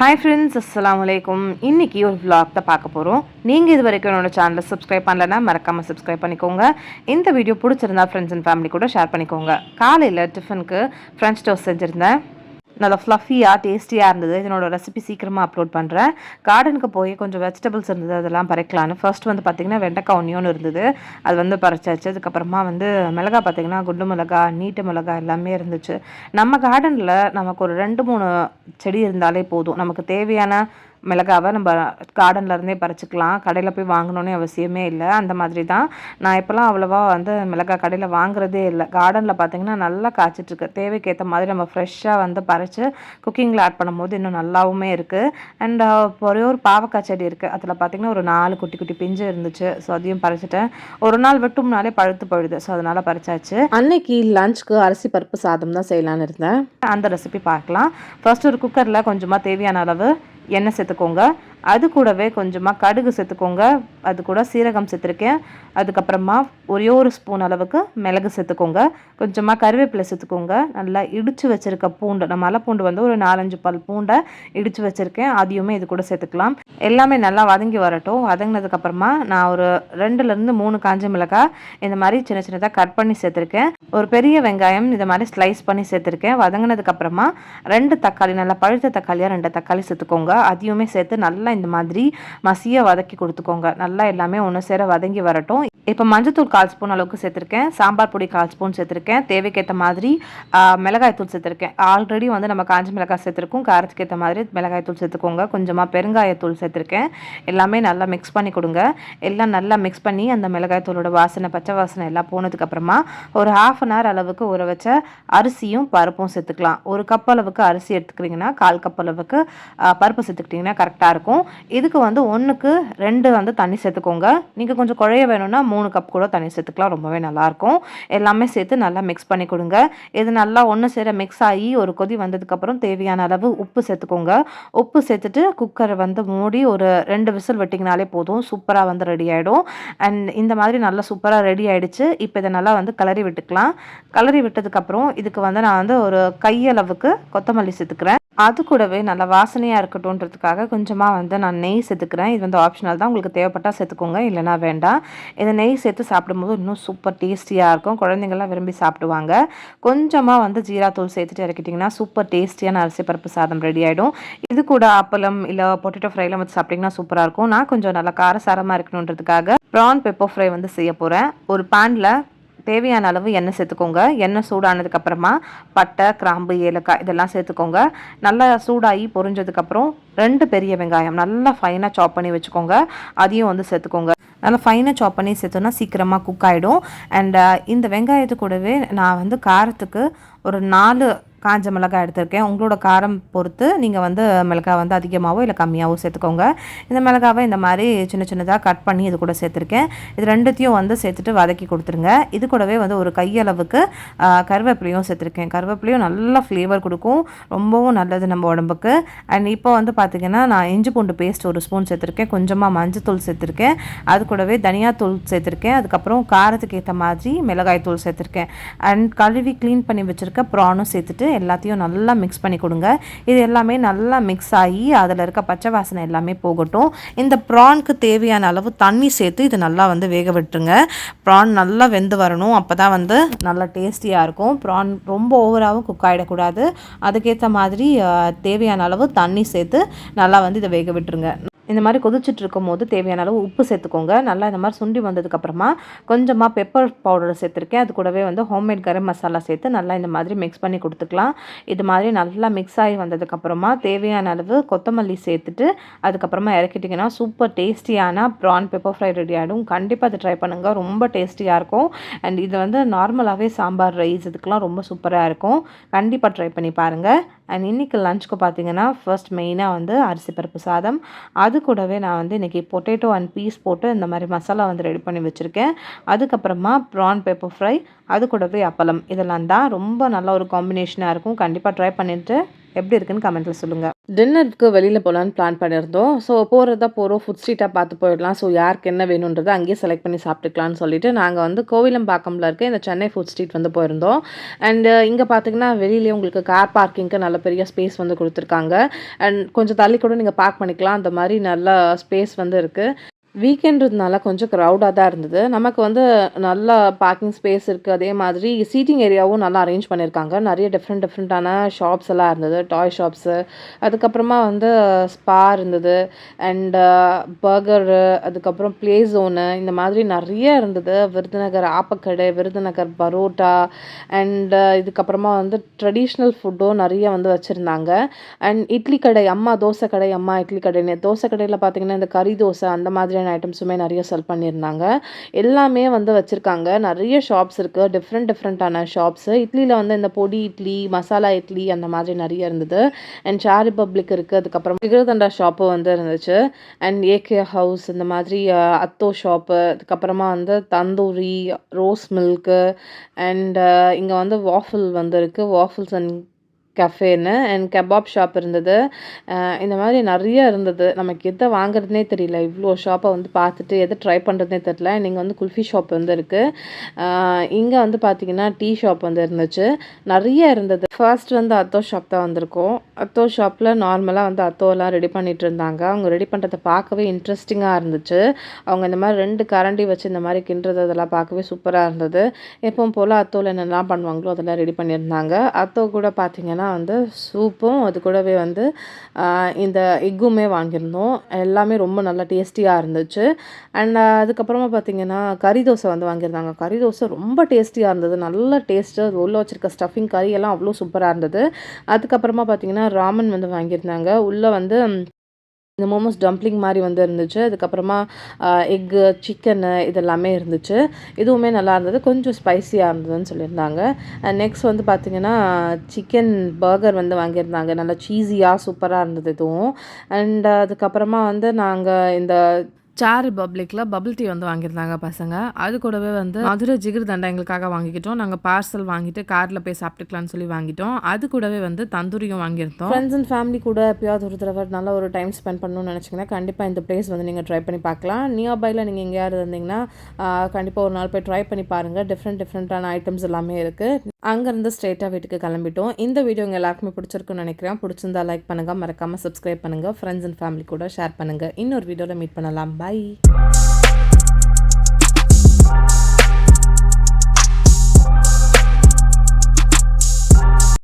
Hi friends, அஸ்ஸலாமு அலைக்கும். இன்றைக்கி ஒரு vlog தான் பார்க்க போகிறோம். நீங்கள் இது வரைக்கும் என்னோட சேனலை சப்ஸ்கிரைப் பண்ணலைன்னா மறக்காமல் சப்ஸ்கிரைப் பண்ணிக்கோங்க. இந்த வீடியோ பிடிச்சிருந்தா ஃப்ரெண்ட்ஸ் அண்ட் ஃபேமிலி கூட ஷேர் பண்ணிக்கோங்க. காலையில் டிஃபனுக்கு ஃப்ரெஞ்ச் டோஸ்ட் செஞ்சுருந்தேன். நல்லா ஃப்ளஃபியாக டேஸ்டியாக இருந்தது. இதனோட ரெசிபி சீக்கிரமாக அப்லோட் பண்ணுறேன். கார்டனுக்கு போய் கொஞ்சம் வெஜிடபிள்ஸ் இருந்தது, அதெல்லாம் பறிக்கலான்னு. ஃபர்ஸ்ட் வந்து பார்த்திங்கன்னா வெண்டைக்காய் ஒன்னியோன்னு இருந்தது, அது வந்து பறிச்சாச்சு. அதுக்கப்புறமா வந்து மிளகா பார்த்திங்கன்னா குண்டு மிளகா, நீட்டு மிளகா எல்லாமே இருந்துச்சு. நம்ம கார்டனில் நமக்கு ஒரு 2-3 செடி இருந்தாலே போதும். நமக்கு தேவையான மிளகாவை நம்ம கார்டன்லேருந்தே பறிச்சிக்கலாம். கடையில் போய் வாங்கணுன்னே அவசியமே இல்லை. அந்த மாதிரி தான் நான் இப்போலாம் அவ்வளோவா வந்து மிளகாய் கடையில் வாங்குறதே இல்லை. கார்டனில் பார்த்திங்கன்னா நல்லா காய்ச்சிட்ருக்கு. தேவைக்கேற்ற மாதிரி நம்ம ஃப்ரெஷ்ஷாக வந்து பறித்து குக்கிங்கில் ஆட் பண்ணும்போது இன்னும் நல்லாவுமே இருக்குது. அண்ட் ஒரே ஒரு பாவக்காய் செடி இருக்குது. அதில் பார்த்திங்கன்னா ஒரு 4 குட்டி குட்டி பிஞ்சு இருந்துச்சு. ஸோ அதையும் பறிச்சிட்டேன். ஒரு நாள் விட்டும்னாலே பழுத்து போயிடுது. ஸோ அதனால் பறிச்சாச்சு. அன்னைக்கு லஞ்சுக்கு அரிசி பருப்பு சாதம் தான் செய்யலான்னு இருந்தேன். அந்த ரெசிபி பார்க்கலாம். ஃபர்ஸ்ட் ஒரு குக்கரில் கொஞ்சமாக தேவையான அளவு எண்ணெய் சேர்த்துக்கோங்க. அது கூடவே கொஞ்சமாக கடுகு சேர்த்துக்கோங்க. அது கூட சீரகம் சேர்த்துருக்கேன். அதுக்கப்புறமா ஒரே ஒரு ஸ்பூன் அளவுக்கு மிளகு சேர்த்துக்கோங்க. கொஞ்சமாக கருவேப்பிலை சேர்த்துக்கோங்க. நல்லா இடித்து வச்சுருக்க பூண்டு, நான் மலை பூண்டு வந்து ஒரு 4-5 பல் பூண்டை இடித்து வச்சுருக்கேன். அதையுமே இது கூட சேர்த்துக்கலாம். எல்லாமே நல்லா வதங்கி வரட்டும். வதங்கினதுக்கப்புறமா நான் ஒரு 2-3 காஞ்ச மிளகாய் இந்த மாதிரி சின்ன சின்னதாக கட் பண்ணி சேர்த்துருக்கேன். ஒரு பெரிய வெங்காயம் இதை மாதிரி ஸ்லைஸ் பண்ணி சேர்த்துருக்கேன். வதங்கினதுக்கப்புறமா 2 தக்காளி, நல்லா பழுத்த தக்காளியாக 2 தக்காளி சேர்த்துக்கோங்க. அதையுமே சேர்த்து நல்லா இந்த மாதிரி மசிய வதக்கி கொடுத்துக்கோங்க. நல்லா எல்லாமே ஒன்று சேர வதங்கி வரட்டும். இப்போ மஞ்சத்தூள் 1/4 ஸ்பூன் அளவுக்கு சேர்த்துருக்கேன். சாம்பார் பொடி 1/4 ஸ்பூன் சேர்த்துருக்கேன். தேவைக்கேற்ற மாதிரி மிளகாய் தூள் சேர்த்துருக்கேன். ஆல்ரெடி வந்து நம்ம காஞ்ச மிளகாய் சேர்த்துருக்கோம். காரத்துக்கு ஏற்ற மாதிரி மிளகாய் தூள் சேர்த்துக்கோங்க. கொஞ்சமாக பெருங்காயத்தூள் சேர்த்துருக்கேன். எல்லாமே நல்லா மிக்ஸ் பண்ணி கொடுங்க. எல்லாம் நல்லா மிக்ஸ் பண்ணி அந்த மிளகாய் தூளோட வாசனை, பச்சை வாசனை எல்லாம் போனதுக்கப்புறமா ஒரு 1/2 அன் ஹவர் அளவுக்கு ஊற வச்ச அரிசியும் பருப்பும் சேர்த்துக்கலாம். 1 கப் அளவுக்கு அரிசி எடுத்துக்கிறீங்கன்னா 1/4 கப் அளவுக்கு பருப்பு சேர்த்துக்கிட்டிங்கன்னா கரெக்டாக இருக்கும். இதுக்கு வந்து 1க்கு 2 வந்து தண்ணி சேர்த்துக்கோங்க. நீங்கள் கொஞ்சம் குழைய வேணும்னா 3 கப் கூட தண்ணி சேர்த்துக்கலாம். ரொம்பவே நல்லாயிருக்கும். எல்லாமே சேர்த்து நல்லா மிக்ஸ் பண்ணி கொடுங்க. இது நல்லா ஒன்று சேர மிக்ஸ் ஆகி ஒரு கொதி வந்ததுக்கப்புறம் தேவையான அளவு உப்பு சேர்த்துக்கோங்க. உப்பு சேர்த்துட்டு குக்கரை வந்து மூடி ஒரு 2 விசில் விட்டிங்கனாலே போதும். சூப்பராக வந்து ரெடி ஆகிடும். அண்ட் இந்த மாதிரி நல்லா சூப்பராக ரெடி ஆகிடுச்சு. இப்போ இதை நல்லா வந்து கிளறி விட்டுக்கலாம். கிளறி விட்டதுக்கப்புறம் இதுக்கு வந்து நான் வந்து ஒரு கையளவுக்கு கொத்தமல்லி சேர்த்துக்கிறேன். அது கூடவே நல்லா வாசனையாக இருக்கட்டும்ன்றதுக்காக கொஞ்சமாக வந்து நான் நெய் சேர்த்துக்கிறேன். இது வந்து ஆப்ஷனல் தான், உங்களுக்கு தேவைப்பட்டால் சேர்த்துக்கோங்க, இல்லைனா வேண்டாம். இதை நெய் சேர்த்து சாப்பிடும்போது இன்னும் சூப்பர் டேஸ்டியாக இருக்கும். குழந்தைங்கள்லாம் விரும்பி சாப்பிடுவாங்க. கொஞ்சமாக வந்து ஜீராத்தூள் சேர்த்துட்டு இறக்கிட்டிங்கன்னா சூப்பர் டேஸ்டியான அரிசி பருப்பு சாதம் ரெடி ஆகிடும். இது கூட அப்பளம் இல்லை பொட்டேட்டோ ஃப்ரைலாம் வச்சு சாப்பிட்டிங்கன்னா சூப்பராக இருக்கும். நான் கொஞ்சம் நல்லா காரசாரமாக இருக்கணுன்றதுக்காக ப்ரான் பெப்பர் ஃப்ரை வந்து செய்ய போகிறேன். ஒரு பேனில் தேவையான அளவு எண்ணெய் சேர்த்துக்கோங்க. எண்ணெய் சூடானதுக்கப்புறமா பட்டை, கிராம்பு, ஏலக்காய் இதெல்லாம் சேர்த்துக்கோங்க. நல்லா சூடாகி பொரிஞ்சதுக்கப்புறம் 2 பெரிய வெங்காயம் நல்லா ஃபைனாக சாப் பண்ணி வச்சுக்கோங்க. அதையும் வந்து சேர்த்துக்கோங்க. நல்லா ஃபைனாக சாப் பண்ணி சேர்த்தோன்னா சீக்கிரமாக குக் ஆகிடும். அண்ட் இந்த வெங்காயத்து கூடவே நான் வந்து காரத்துக்கு ஒரு 4 காஞ்ச மிளகாய் எடுத்திருக்கேன். உங்களோட காரம் பொறுத்து நீங்கள் வந்து மிளகாய் வந்து அதிகமாகவோ இல்லை கம்மியாகவோ சேர்த்துக்கோங்க. இந்த மிளகாவை இந்த மாதிரி சின்ன சின்னதாக கட் பண்ணி இது கூட சேர்த்துருக்கேன். இது 2த்தையும் வந்து சேர்த்துட்டு வதக்கி கொடுத்துருங்க. இது கூடவே வந்து ஒரு கையளவுக்கு கருவேப்பிலையும் சேர்த்துருக்கேன். கருவேப்பிலையும் நல்லா ஃப்ளேவர் கொடுக்கும், ரொம்பவும் நல்லது நம்ம உடம்புக்கு. அண்ட் இப்போ வந்து பார்த்திங்கன்னா நான் இஞ்சி பூண்டு பேஸ்ட் 1 ஸ்பூன் சேர்த்துருக்கேன். கொஞ்சமாக மஞ்சத்தூள் சேர்த்துருக்கேன். அது கூடவே தனியாத்தூள் சேர்த்துருக்கேன். அதுக்கப்புறம் காரத்துக்கு ஏற்ற மாதிரி மிளகாய் தூள் சேர்த்துருக்கேன். அண்ட் கழுவி க்ளீன் பண்ணி வச்சுருக்க ப்ரானும் சேர்த்துட்டு எல்லாத்தையும் நல்லா மிக்ஸ் பண்ணி கொடுங்க. இது எல்லாமே நல்லா மிக்ஸ் ஆகி அதில் இருக்க பச்சை வாசனை எல்லாமே போகட்டும். இந்த ப்ரானுக்கு தேவையான அளவு தண்ணி சேர்த்து இது நல்லா வந்து வேக விட்டுருங்க. ப்ரான் நல்லா வெந்து வரணும். அப்போ தான் வந்து நல்லா டேஸ்டியாக இருக்கும். ப்ரான் ரொம்ப ஓவராகவும் குக் ஆகிடக்கூடாது. அதுக்கேற்ற மாதிரி தேவையான அளவு தண்ணி சேர்த்து நல்லா வந்து இதை வேக விட்டுருங்க. இந்த மாதிரி கொதிச்சுட்டு இருக்கும் போது தேவையான அளவு உப்பு சேர்த்துக்கோங்க. நல்லா இந்த மாதிரி சுண்டி வந்ததுக்கப்புறமா கொஞ்சமாக பெப்பர் பவுடர் சேர்த்துருக்கேன். அது கூடவே வந்து ஹோம்மேட் கரம் மசாலா சேர்த்து நல்லா இந்த மாதிரி மிக்ஸ் பண்ணி கொடுத்துக்கலாம். இது மாதிரி நல்லா மிக்ஸ் ஆகி வந்ததுக்கப்புறமா தேவையான அளவு கொத்தமல்லி சேர்த்துட்டு அதுக்கப்புறமா இறக்கிட்டிங்கன்னா சூப்பர் டேஸ்டியான ப்ரான் பெப்பர் ஃப்ரை ரெடி ஆகிடும். கண்டிப்பாக அதை ட்ரை பண்ணுங்கள். ரொம்ப டேஸ்டியாக இருக்கும். அண்ட் இது வந்து நார்மலாகவே சாம்பார், ரைஸ் இதுக்கெலாம் ரொம்ப சூப்பராக இருக்கும். கண்டிப்பாக ட்ரை பண்ணி பாருங்கள். அண்ட் இன்றைக்கி லஞ்சுக்கு பார்த்தீங்கன்னா ஃபர்ஸ்ட் மெயினாக வந்து அரிசி பருப்பு சாதம். அது கூடவே நான் வந்து இன்றைக்கி பொட்டேட்டோ அண்ட் பீஸ் போட்டு இந்த மாதிரி மசாலா வந்து ரெடி பண்ணி வச்சுருக்கேன். அதுக்கப்புறமா ப்ரான் பெப்பர் ஃப்ரை, அது கூடவே அப்பளம். இதெல்லாம் தான் ரொம்ப நல்ல ஒரு காம்பினேஷனாக இருக்கும். கண்டிப்பாக ட்ரை பண்ணிவிட்டு எப்படி இருக்குன்னு கமெண்ட்டில் சொல்லுங்கள். டின்னருக்கு வெளியில போலான்னு பிளான் பண்ணியிருந்தோம். ஸோ போறதா போறோம். ஃபுட் ஸ்ட்ரீட்டா பார்த்து போயிடலாம். ஸோ யாருக்கு என்ன வேணுன்றத அங்கேயே செலக்ட் பண்ணி சாப்பிட்டுக்கலான்னு சொல்லிட்டு, நாங்க வந்து கோவிலம்பாக்கம்ல இருக்க இந்த சென்னை ஃபுட் ஸ்ட்ரீட் வந்து போயிருந்தோம். இங்க பார்த்தீங்கன்னா, வெளியிலயே உங்களுக்கு கார் பார்க்கிங்க்கு நல்ல பெரிய ஸ்பேஸ் வந்து குடுத்துருக்காங்க. கொஞ்சம் தள்ளி கூட நீங்க பார்க் பண்ணிக்கலாம். அந்த மாரி நல்லா ஸ்பேஸ் வந்து இருக்கு. வீக்கெண்டுனால கொஞ்சம் க்ரௌடா தான் இருந்தது. நமக்கு வந்து நல்லா பார்க்கிங் ஸ்பேஸ் இருக்கு. அதே மாதிரி சீட்டிங் ஏரியாவும் நல்லா அரேஞ்ச் பண்ணியிருக்காங்க. நெறைய டிஃப்ரெண்டான ஷாப்ஸ் எல்லாம் இருந்தது. டாய் ஷாப்ஸு, அதுக்கப்புறமா வந்து ஸ்பா இருந்தது. அண்ட் பர்கரு, அதுக்கப்புறம் ப்ளே ஜோனு இந்த மாதிரி நெறைய இருந்தது. விருதுநகர் ஆப்பக்கடை, விருதுநகர் பரோட்டா இதுக்கப்புறமா வந்து ட்ரெடிஷ்னல் ஃபுட்டும் நெறைய வந்து வச்சிருந்தாங்க. இட்லி கடை, அம்மா தோசை கடை, அம்மா இட்லி கடைன்னு தோசை கடையில பார்த்தீங்கன்னா, இந்த கறி தோசை அந்த மாதிரியான ஐட்டம்ஸுமே நெறைய செல் பண்ணியிருந்தாங்க. எல்லாமே வந்து வச்சிருக்காங்க. நெறைய ஷாப்ஸ் இருக்கு. டிஃப்ரெண்டான ஷாப்ஸு. இட்லில வந்து இந்த பொடி இட்லி, மசாலா இட்லி அந்த மாதிரி நெறைய இருந்தது. ஷேர் ரிபப்ளிக் இருக்கு. அதுக்கப்புறம் ஜிகர்தண்டா ஷாப்பு வந்து இருந்துச்சு. ஏகே ஹவுஸ் இந்த மாதிரி அத்தோ ஷாப்பு, அதுக்கப்புறமா வந்து தந்தூரி, ரோஸ் மில்க்கு இங்க வந்து வாஃபிள் வந்து இருக்கு. வாஃபிள்ஸ் கஃபேன்னு கபாப் ஷாப் இருந்தது. இந்த மாதிரி நெறைய இருந்தது. நமக்கு எத வாங்குறதுன்னே தெரியல. இவ்ளோ ஷாப்ப வந்து பார்த்துட்டு எத ட்ரை பண்ணுறதுன்னே தெரியல. இங்க வந்து குல்ஃபி ஷாப் வந்து இருக்கு. இங்க வந்து பார்த்தீங்கன்னா, டீ ஷாப் வந்து இருந்துச்சு. நெறைய இருந்தது. ஃபர்ஸ்ட் வந்து அத்தோ ஷாப் தான் வந்திருக்கோம். அத்தோ ஷாப்ல நார்மலா வந்து அத்தோலாம் ரெடி பண்ணிட்டு இருந்தாங்க. அவங்க ரெடி பண்றத பார்க்கவே இன்ட்ரெஸ்டிங்கா இருந்துச்சு. அவங்க இந்த மாரி 2 கரண்டி வச்சு இந்த மாரி கிண்டுறது அதெல்லாம் பார்க்கவே சூப்பரா இருந்தது. எப்பவும் போல அத்தோல என்னெல்லாம் பண்ணுவாங்களோ அதெல்லாம் ரெடி பண்ணியிருந்தாங்க. அத்தோ கூட பார்த்தீங்கன்னா வந்து சூப்பும், அது கூடவே வந்து இந்த எக்குமே வாங்கியிருந்தோம். எல்லாமே ரொம்ப நல்லா டேஸ்டியா இருந்துச்சு. அதுக்கப்புறமா பார்த்தீங்கன்னா, கறி தோசை வந்து வாங்கியிருந்தாங்க. கறி தோசை ரொம்ப டேஸ்டியா இருந்தது. நல்ல டேஸ்ட்டு. அது உள்ள வச்சிருக்க ஸ்டஃபிங் கறி எல்லாம் அவ்வளோ சூப்பரா இருந்தது. அதுக்கப்புறமா பார்த்தீங்கன்னா, ராமன் வந்து வாங்கியிருந்தாங்க. உள்ள வந்து இந்த மோமோஸ் டம்ப்ளிங் மாரி வந்து இருந்துச்சு. அதுக்கப்புறமா எக்கு, சிக்கனு இதெல்லாமே இருந்துச்சு. இதுவுமே நல்லா இருந்தது. கொஞ்சம் ஸ்பைசியா இருந்ததுன்னு சொல்லியிருந்தாங்க. நெக்ஸ்ட் வந்து பார்த்தீங்கன்னா, சிக்கன் பர்கர் வந்து வாங்கியிருந்தாங்க. நல்லா சீஸியா சூப்பரா இருந்தது இதுவும். அதுக்கப்புறமா வந்து நாங்க இந்த சார் ரிபப்ளிக்ல பபிள் டீ வந்து வாங்கியிருந்தாங்க பசங்க. அது கூடவே வந்து மதுரை ஜிகர்தண்டா எங்களுக்காக வாங்கிக்கிட்டோம். நாங்க பார்சல் வாங்கிட்டு கார்ல போய் சாப்பிட்டுக்கலாம்னு சொல்லி வாங்கிட்டோம். அது கூடவே வந்து தந்தூரியும் வாங்கியிருந்தோம். ஃப்ரெண்ட்ஸ் அண்ட் ஃபேமிலி கூட எப்பயாவது ஒரு தடவை நல்ல ஒரு டைம் ஸ்பெண்ட் பண்ணணும்னு நினச்சிங்கன்னா, கண்டிப்பாக இந்த பிளேஸ் வந்து நீங்கள் ட்ரை பண்ணி பார்க்கலாம். நியர்பைல நீங்கள் எங்கேயாவது இருந்தீங்கன்னா, கண்டிப்பாக ஒரு நாள் போய் ட்ரை பண்ணி பாருங்கள். டிஃப்ரெண்டான ஐட்டம்ஸ் எல்லாமே இருக்குது. அங்கேருந்து ஸ்ட்ரெயிட்டாக வீட்டுக்கு கிளம்பிட்டோம். இந்த வீடியோ உங்கள் எல்லாருக்குமே பிடிச்சிருக்குன்னு நினைக்கிறேன். பிடிச்சிருந்தா லைக் பண்ணுங்கள், மறக்காமல் சப்ஸ்கிரைப் பண்ணுங்கள், ஃப்ரெண்ட்ஸ் அண்ட் ஃபேமிலி கூட ஷேர் பண்ணுங்கள். இன்னொரு வீடியோவில் மீட் பண்ணலாம். பாய்.